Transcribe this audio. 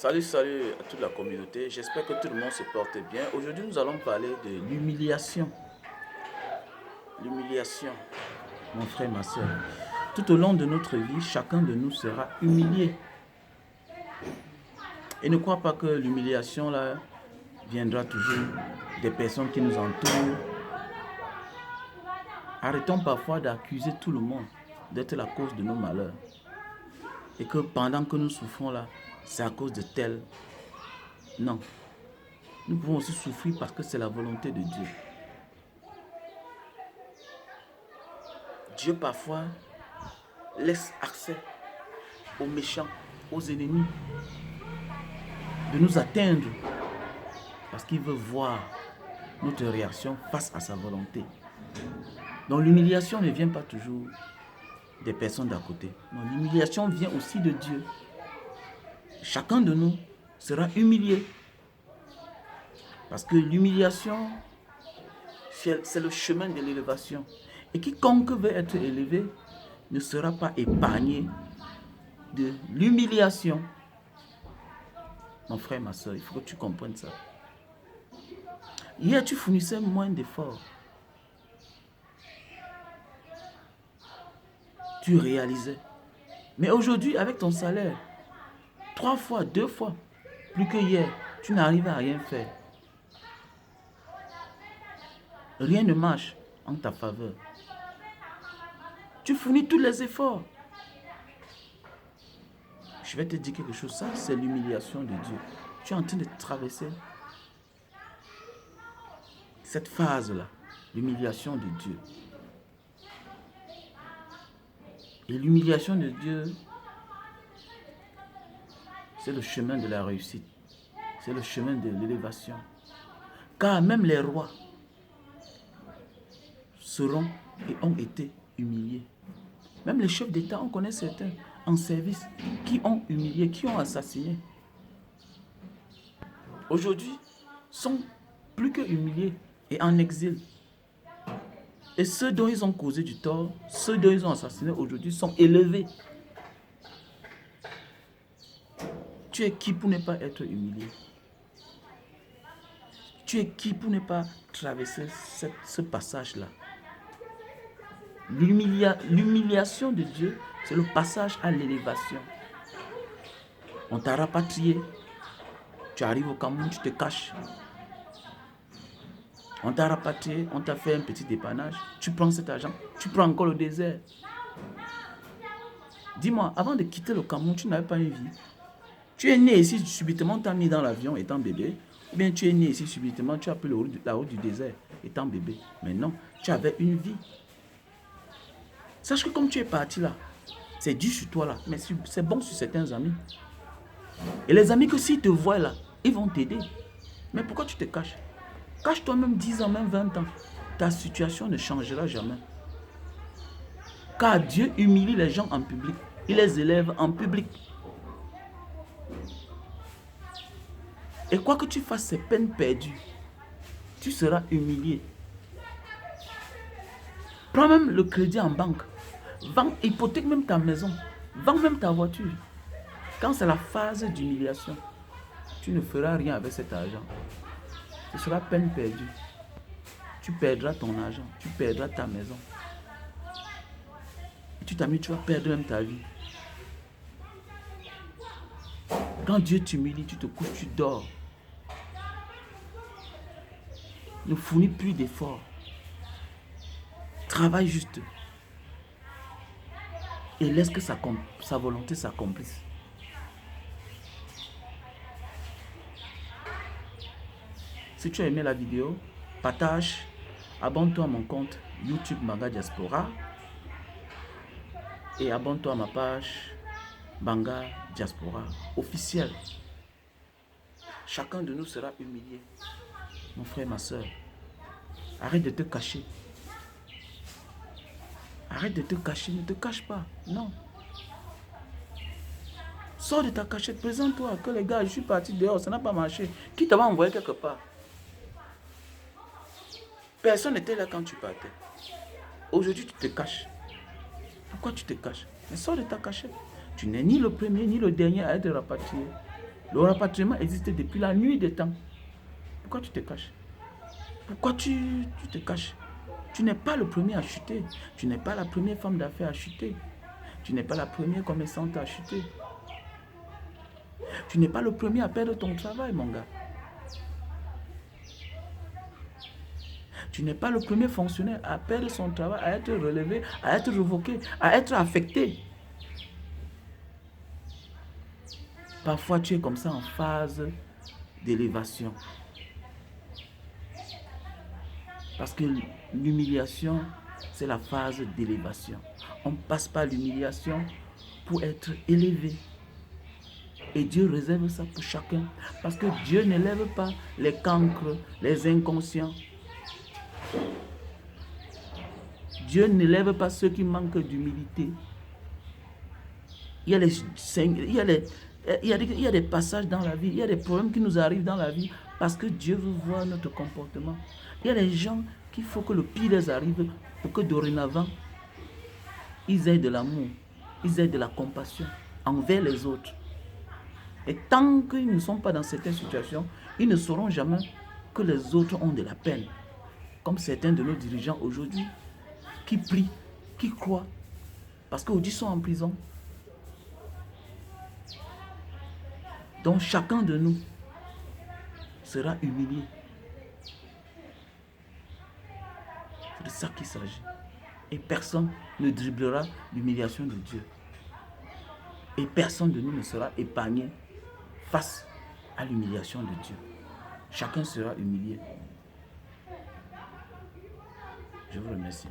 Salut à toute la communauté. J'espère que tout le monde se porte bien. Aujourd'hui, nous allons parler de l'humiliation. L'humiliation, mon frère, ma soeur. Tout au long de notre vie, chacun de nous sera humilié. Et ne crois pas que l'humiliation là viendra toujours des personnes qui nous entourent. Arrêtons parfois d'accuser tout le monde d'être la cause de nos malheurs. Et que pendant que nous souffrons là, c'est à cause de tel. Non. Nous pouvons aussi souffrir parce que c'est la volonté de Dieu. Dieu parfois laisse accès aux méchants, aux ennemis, de nous atteindre parce qu'il veut voir notre réaction face à sa volonté. Donc l'humiliation ne vient pas toujours des personnes d'à côté. Non, l'humiliation vient aussi de Dieu. Chacun de nous sera humilié. Parce que l'humiliation, c'est le chemin de l'élévation. Et quiconque veut être élevé ne sera pas épargné de l'humiliation. Mon frère, ma soeur, il faut que tu comprennes ça. Hier, tu fournissais moins d'efforts. Tu réalisais. Mais aujourd'hui, avec ton salaire, 3 fois, 2 fois, plus que hier, tu n'arrives à rien faire. Rien ne marche en ta faveur. Tu fournis tous les efforts. Je vais te dire quelque chose, ça c'est l'humiliation de Dieu. Tu es en train de traverser cette phase-là, l'humiliation de Dieu. Et l'humiliation de Dieu, c'est le chemin de la réussite. C'est le chemin de l'élévation. Car même les rois seront et ont été humiliés. Même les chefs d'État, on connaît certains en service qui ont humilié, qui ont assassiné. Aujourd'hui, sont plus que humiliés et en exil. Et ceux dont ils ont causé du tort, ceux dont ils ont assassiné aujourd'hui sont élevés. Tu es qui pour ne pas être humilié? Tu es qui pour ne pas traverser ce passage-là? L'humiliation de Dieu, c'est le passage à l'élévation. On t'a rapatrié. Tu arrives au Cameroun, tu te caches. On t'a rapatrié, on t'a fait un petit dépannage. Tu prends cet argent, tu prends encore le désert. Dis-moi, avant de quitter le Cameroun, tu n'avais pas une vie. Tu es né ici, subitement, on t'a mis dans l'avion étant bébé. Ou bien tu es né ici, subitement, tu as pris la route du désert étant bébé. Mais non, tu avais une vie. Sache que comme tu es parti là, c'est dur sur toi là, mais c'est bon sur certains amis. Et les amis que s'ils te voient là, ils vont t'aider. Mais pourquoi tu te caches? Cache-toi même 10 ans, même 20 ans. Ta situation ne changera jamais. Car Dieu humilie les gens en public. Il les élève en public. Et quoi que tu fasses, c'est peine perdue. Tu seras humilié. Prends même le crédit en banque. Vends, hypothèque même ta maison. Vends même ta voiture. Quand c'est la phase d'humiliation, tu ne feras rien avec cet argent. Ce sera peine perdue. Tu perdras ton argent. Tu perdras ta maison. Et tu t'amuses, tu vas perdre même ta vie. Quand Dieu t'humilie, tu te couches, tu dors. Ne fournis plus d'efforts. Travaille juste. Et laisse que sa volonté s'accomplisse. Si tu as aimé la vidéo, partage, abonne-toi à mon compte YouTube Banga Diaspora et abonne-toi à ma page Banga Diaspora officielle. Chacun de nous sera humilié. Mon frère, ma soeur, arrête de te cacher. Arrête de te cacher, ne te cache pas, non. Sors de ta cachette, présente-toi, que les gars, je suis parti dehors, ça n'a pas marché. Qui t'avait envoyé quelque part? Personne n'était là quand tu partais. Aujourd'hui, tu te caches. Pourquoi tu te caches? Mais sors de ta cachette. Tu n'es ni le premier ni le dernier à être rapatrié. Le rapatriement existe depuis la nuit des temps. Pourquoi tu te caches? Pourquoi tu te caches? Tu n'es pas le premier à chuter. Tu n'es pas la première femme d'affaires à chuter. Tu n'es pas la première commerçante à chuter. Tu n'es pas le premier à perdre ton travail, mon gars. Tu n'es pas le premier fonctionnaire à perdre son travail, à être relevé, à être révoqué, à être affecté. Parfois, tu es comme ça en phase d'élévation. Parce que l'humiliation, c'est la phase d'élévation. On passe par l'humiliation pour être élevé. Et Dieu réserve ça pour chacun. Parce que Dieu n'élève pas les cancres, les inconscients. Dieu n'élève pas ceux qui manquent d'humilité. Il y a des passages dans la vie, il y a des problèmes qui nous arrivent dans la vie parce que Dieu veut voir notre comportement. Il y a des gens qu'il faut que le pire les arrive pour que dorénavant, ils aient de l'amour, ils aient de la compassion envers les autres. Et tant qu'ils ne sont pas dans certaines situations, ils ne sauront jamais que les autres ont de la peine. Comme certains de nos dirigeants aujourd'hui, qui prient, qui croient, parce qu'aujourd'hui ils sont en prison. Donc chacun de nous sera humilié. C'est de ça qu'il s'agit. Et personne ne dribblera l'humiliation de Dieu. Et personne de nous ne sera épargné face à l'humiliation de Dieu. Chacun sera humilié. Je vous remercie.